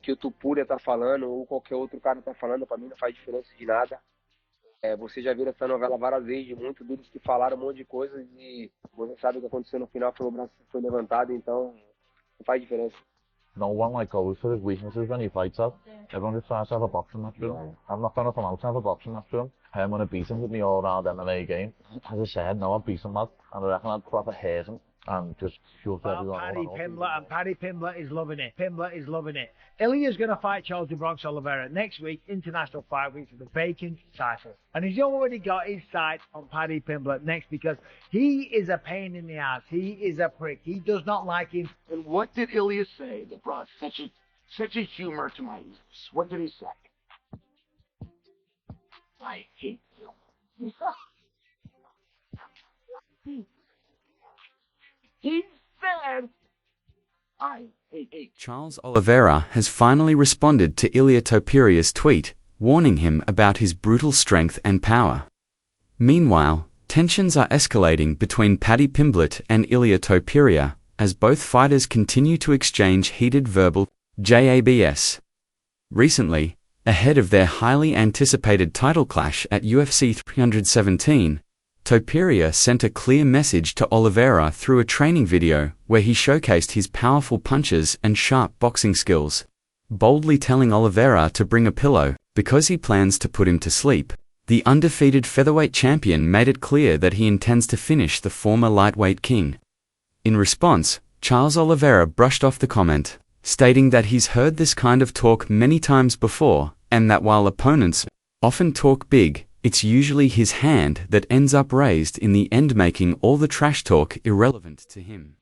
que o Topuria tá falando ou qualquer outro cara tá falando, para mim não faz diferença de nada. Você já viu essa novela várias vezes, de muitos deles que falaram um monte de coisas e você sabe o que aconteceu no final, foi o braço que foi levantado, então não faz diferença. No one like goes for his weaknesses when he fights out. Everyone just tries to have a boxing match with him. I'm not going to come out to have a boxing match with him. I'm going to beat him with me all-round MMA game. As I said, no, I'll beat him, lad. And I reckon I'd proper hate him and just shove everyone Paddy Pimblett, and Paddy Pimblett is loving it. Pimblett is loving it. Ilia's going to fight Charles Oliveira next week, International Fight Week, for the vacant title. And he's already got his sights on Paddy Pimblett next because he is a pain in the ass. He is a prick. He does not like him. And what did Ilia say that brought such a humor to my ears? What did he say? I hate you. He said, I hate. Charles Oliveira has finally responded to Ilia Topuria's tweet, warning him about his brutal strength and power. Meanwhile, tensions are escalating between Paddy Pimblett and Ilia Topuria as both fighters continue to exchange heated verbal jabs. Recently, ahead of their highly anticipated title clash at UFC 317, Topuria sent a clear message to Oliveira through a training video where he showcased his powerful punches and sharp boxing skills, boldly telling Oliveira to bring a pillow because he plans to put him to sleep. The undefeated featherweight champion made it clear that he intends to finish the former lightweight king. In response, Charles Oliveira brushed off the comment, stating that he's heard this kind of talk many times before and that while opponents often talk big, it's usually his hand that ends up raised in the end, making all the trash talk irrelevant to him.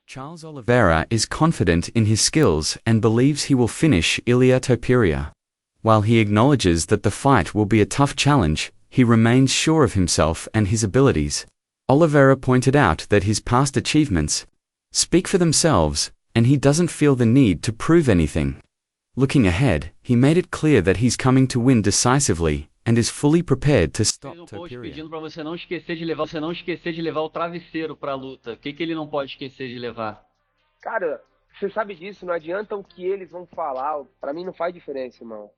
Charles Oliveira is confident in his skills and believes he will finish Ilia Topuria. While he acknowledges that the fight will be a tough challenge, he remains sure of himself and his abilities. Oliveira pointed out that his past achievements speak for themselves, and he doesn't feel the need to prove anything. Looking ahead, he made it clear that he's coming to win decisively and is fully prepared to stop Topuria. Pedindo para você não esquecer de levar o travesseiro para a luta. O que ele não pode esquecer de levar? Cara, você sabe disso, não adianta o que eles vão falar, pra mim não faz diferença, irmão.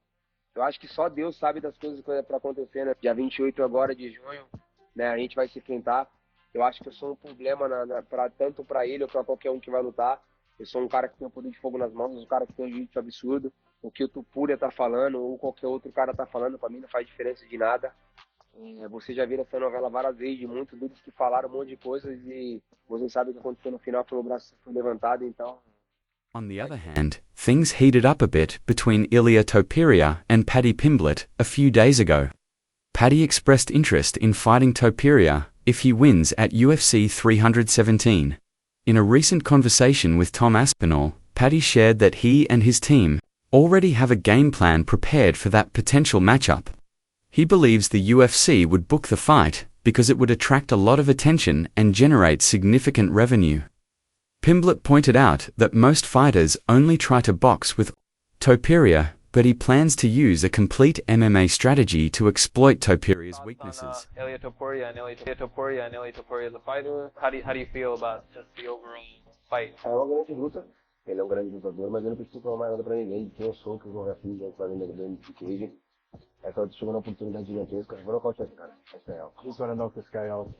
Eu acho que só Deus sabe das coisas que vai acontecer, né? Dia 28 agora de junho, né, a gente vai se enfrentar. Eu acho que eu sou um problema tanto para ele ou para qualquer um que vai lutar. Eu sou um cara que tem o poder de fogo nas mãos, um cara que tem um jiu-jitsu absurdo. O que o Topuria tá falando ou qualquer outro cara tá falando, para mim não faz diferença de nada. Você já viu essa novela várias vezes, de muitos deles que falaram um monte de coisas e você sabe o que aconteceu no final, foi o braço foi levantado, então... On the other hand, things heated up a bit between Ilia Topuria and Paddy Pimblett a few days ago. Paddy expressed interest in fighting Topuria if he wins at UFC 317. In a recent conversation with Tom Aspinall, Paddy shared that he and his team already have a game plan prepared for that potential matchup. He believes the UFC would book the fight because it would attract a lot of attention and generate significant revenue. Pimblett pointed out that most fighters only try to box with Topuria, but he plans to use a complete MMA strategy to exploit Topuria's weaknesses. Ilia Topuria and Ilia Topuria the fighter. How do you feel about just the overall fight? É uma grande luta. Ele é um grande lutador, mas eu não preciso falar mais nada pra ninguém. Quem eu sou, que eu já fiz, fazendo grande cage. Essa outra chegou uma oportunidade gigantesca. Eu vou nocautear esse cara. Essa é ela. He's gonna knock this guy out.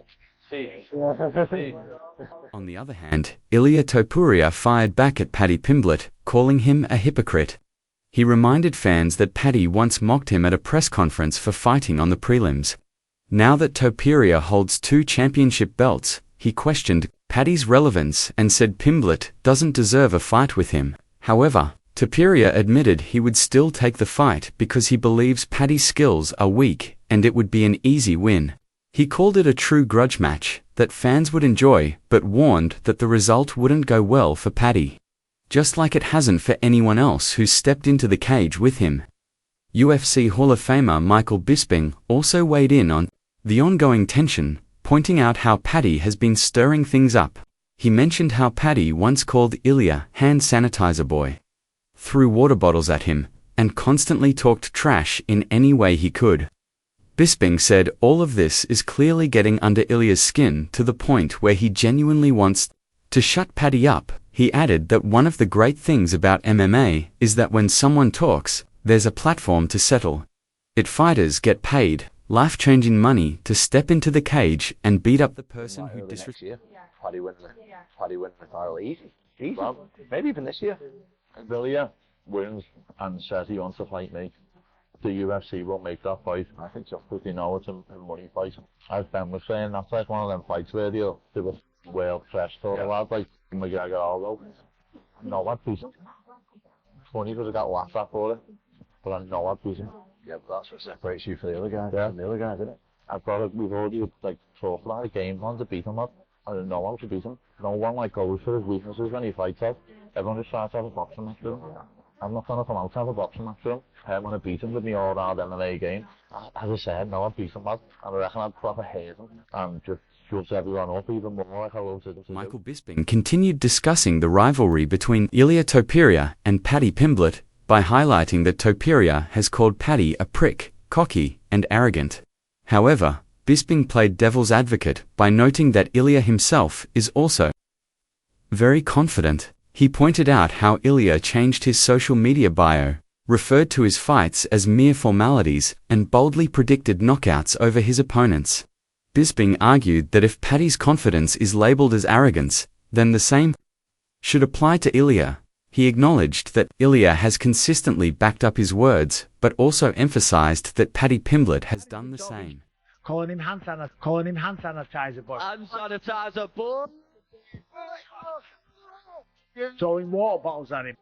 On the other hand, Ilia Topuria fired back at Paddy Pimblett, calling him a hypocrite. He reminded fans that Paddy once mocked him at a press conference for fighting on the prelims. Now that Topuria holds 2 championship belts, he questioned Paddy's relevance and said Pimblett doesn't deserve a fight with him. However, Topuria admitted he would still take the fight because he believes Paddy's skills are weak and it would be an easy win. He called it a true grudge match that fans would enjoy, but warned that the result wouldn't go well for Paddy, just like it hasn't for anyone else who's stepped into the cage with him. UFC Hall of Famer Michael Bisping also weighed in on the ongoing tension, pointing out how Paddy has been stirring things up. He mentioned how Paddy once called Ilia hand sanitizer boy, threw water bottles at him, and constantly talked trash in any way he could. Bisping said all of this is clearly getting under Ilia's skin to the point where he genuinely wants to shut Paddy up. He added that one of the great things about MMA is that when someone talks, there's a platform to settle it. Fighters get paid life-changing money to step into the cage and beat up the person who disrespects. Paddy winning the title easy. Well, maybe even this year. If Ilia wins and says he wants to fight me, the UFC will make that fight. I think just because they know it's a money fight. As Ben was saying, that's like one of them fights where they'll do a world press tour lad like McGregor Aldo. No, I'd beat him. It's funny because I got laughed at for it, but I know I'd beat him. Yeah, but that's what separates you from the other guy. Yeah. From the other guy, isn't it? We've already like talked about a game plan to beat him up. I don't know how to beat him. No one like goes for his weaknesses when he fights out. Everyone just tries to have a boxing match with him. I'm not going to come out to have a boxing match with him. I'm going to beat him with my all-round MMA game. As I said, no, I'd beat him up. And I reckon I'd proper hate him and just shoves everyone up even more like I love to do. Michael Bisping continued discussing the rivalry between Ilia Topuria and Paddy Pimblett by highlighting that Topuria has called Paddy a prick, cocky, and arrogant. However, Bisping played devil's advocate by noting that Ilia himself is also very confident. He pointed out how Ilia changed his social media bio, referred to his fights as mere formalities, and boldly predicted knockouts over his opponents. Bisping argued that if Paddy's confidence is labeled as arrogance, then the same should apply to Ilia. He acknowledged that Ilia has consistently backed up his words, but also emphasized that Paddy Pimblett has done the same. Calling him hand sanitizer boy. Hand sanitizer boy. Throwing water bottles at him.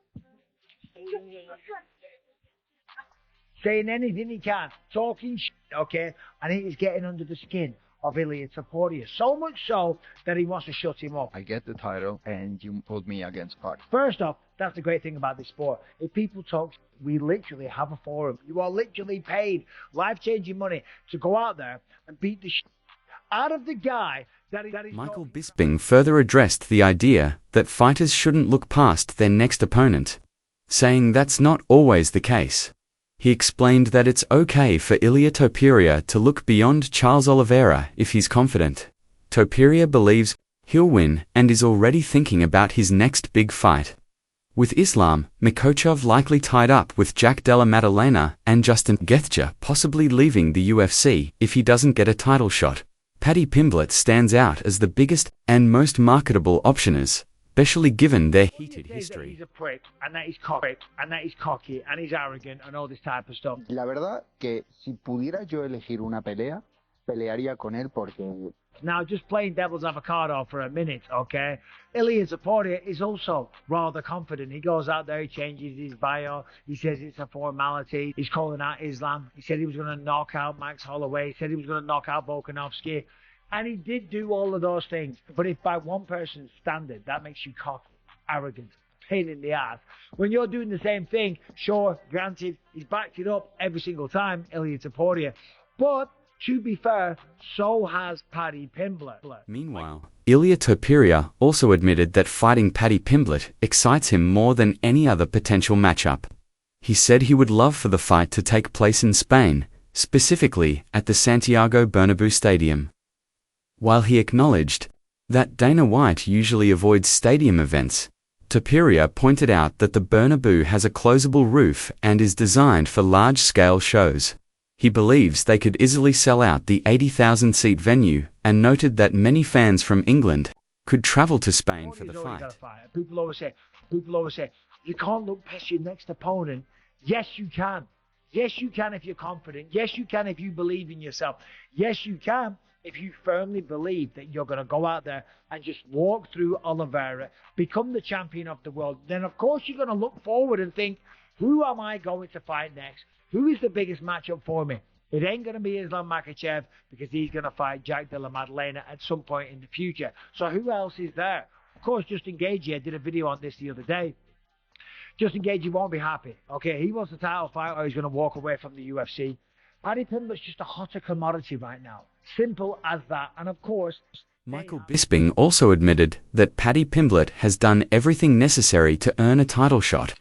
Saying anything he can. Talking shit, okay? And he is getting under the skin of Ilia Topuria. So much so that he wants to shut him up. I get the title and you put me against Paddy. First off, that's the great thing about this sport. If people talk, we literally have a forum. You are literally paid life-changing money to go out there and beat the shit out of the guy that is Michael Bisping further addressed the idea that fighters shouldn't look past their next opponent, saying that's not always the case. He explained that it's okay for Ilia Topuria to look beyond Charles Oliveira if he's confident. Topuria believes he'll win and is already thinking about his next big fight. With Islam Makhachev likely tied up with Jack Della Maddalena and Justin Gaethje possibly leaving the UFC if he doesn't get a title shot, Paddy Pimblett stands out as the biggest and most marketable option, especially given their heated history. He's a prick, and that he's cocky, and he's arrogant, and all this type of stuff. La verdad que si pudiera yo elegir una pelea, pelearía con él porque... Now, just playing devil's avocado for a minute, okay? Ilia Topuria is also rather confident. He goes out there, he changes his bio, he says it's a formality, he's calling out Islam, he said he was going to knock out Max Holloway, he said he was going to knock out Volkanovski, and he did do all of those things. But if by one person's standard, that makes you cocky, arrogant, pain in the ass. When you're doing the same thing, sure, granted, he's backed it up every single time, Ilia Topuria, but to be fair, so has Paddy Pimblett. Meanwhile, Ilia Topuria also admitted that fighting Paddy Pimblett excites him more than any other potential matchup. He said he would love for the fight to take place in Spain, specifically at the Santiago Bernabeu Stadium. While he acknowledged that Dana White usually avoids stadium events, Topuria pointed out that the Bernabeu has a closable roof and is designed for large-scale shows. He believes they could easily sell out the 80,000-seat venue and noted that many fans from England could travel to Spain for the fight. People always say, you can't look past your next opponent. Yes, you can. Yes, you can if you're confident. Yes, you can if you believe in yourself. Yes, you can if you firmly believe that you're going to go out there and just walk through Oliveira, become the champion of the world. Then, of course, you're going to look forward and think, who am I going to fight next? Who is the biggest matchup for me? It ain't going to be Islam Makhachev because he's going to fight Jack Della Maddalena at some point in the future. So who else is there? Of course, Justin Gaethje did a video on this the other day. Justin Gaethje won't be happy. Okay, he wants the title fight or he's going to walk away from the UFC. Paddy Pimblett's just a hotter commodity right now. Simple as that. And of course... Michael Bisping also admitted that Paddy Pimblett has done everything necessary to earn a title shot.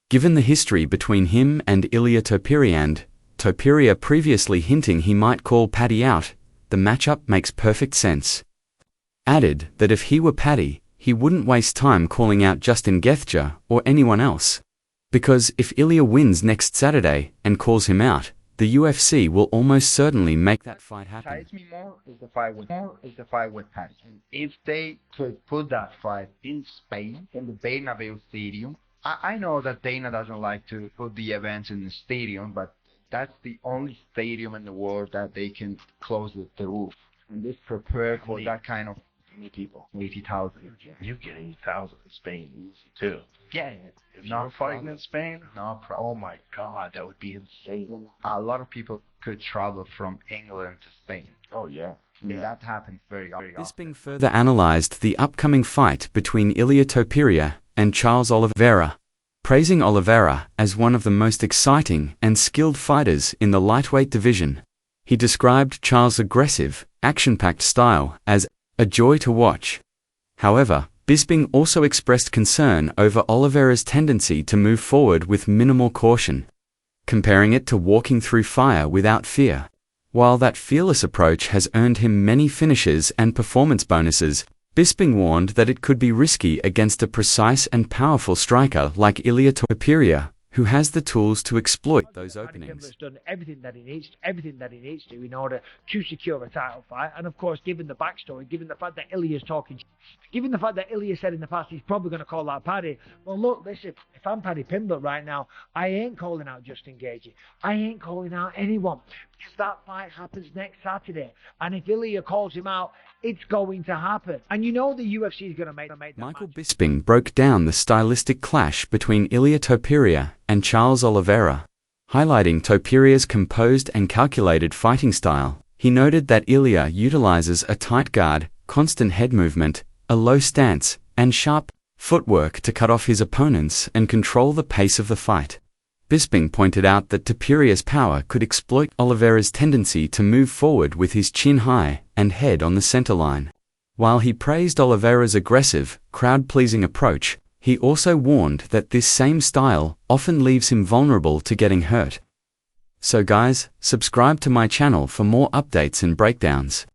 Given the history between him and Ilia Topuria, Topuria previously hinting he might call Paddy out, the matchup makes perfect sense. Added that if he were Paddy, he wouldn't waste time calling out Justin Gaethje or anyone else. Because if Ilia wins next Saturday and calls him out, the UFC will almost certainly make that fight happen. Excites me more is the fight with Paddy. And if they could put that fight in Spain, in the Bernabeu Stadium, I know that Dana doesn't like to put the events in the stadium, but that's the only stadium in the world that they can close the roof. And this prepared for that kind of Many people. 80,000. You get 80,000 in Spain easy too. Yeah, If you're fighting in Spain, no problem. oh my God, that would be insane. A lot of people could travel from England to Spain. Oh yeah. That happens very often. Bisping further analyzed the upcoming fight between Ilia Topuria and Charles Oliveira, praising Oliveira as one of the most exciting and skilled fighters in the lightweight division. He described Charles' aggressive, action-packed style as a joy to watch. However, Bisping also expressed concern over Oliveira's tendency to move forward with minimal caution, comparing it to walking through fire without fear. While that fearless approach has earned him many finishes and performance bonuses, Bisping warned that it could be risky against a precise and powerful striker like Ilia Topuria, who has the tools to exploit those openings. Paddy Pimblett's done everything that he needs to in order to secure a title fight. And of course, given the backstory, given the fact that Ilia's talking, given the fact that Ilia said in the past he's probably going to call out Paddy. Well, look, listen, if I'm Paddy Pimblett right now, I ain't calling out Justin Gaethje. I ain't calling out anyone. Because that fight happens next Saturday. And if Ilia calls him out, it's going to happen. And you know the UFC is going to make that Michael match. Bisping broke down the stylistic clash between Ilia Topuria and Charles Oliveira. Highlighting Topuria's composed and calculated fighting style, he noted that Ilia utilizes a tight guard, constant head movement, a low stance, and sharp footwork to cut off his opponents and control the pace of the fight. Bisping pointed out that Topuria's power could exploit Oliveira's tendency to move forward with his chin high and head on the center line. While he praised Oliveira's aggressive, crowd-pleasing approach, he also warned that this same style often leaves him vulnerable to getting hurt. So guys, subscribe to my channel for more updates and breakdowns.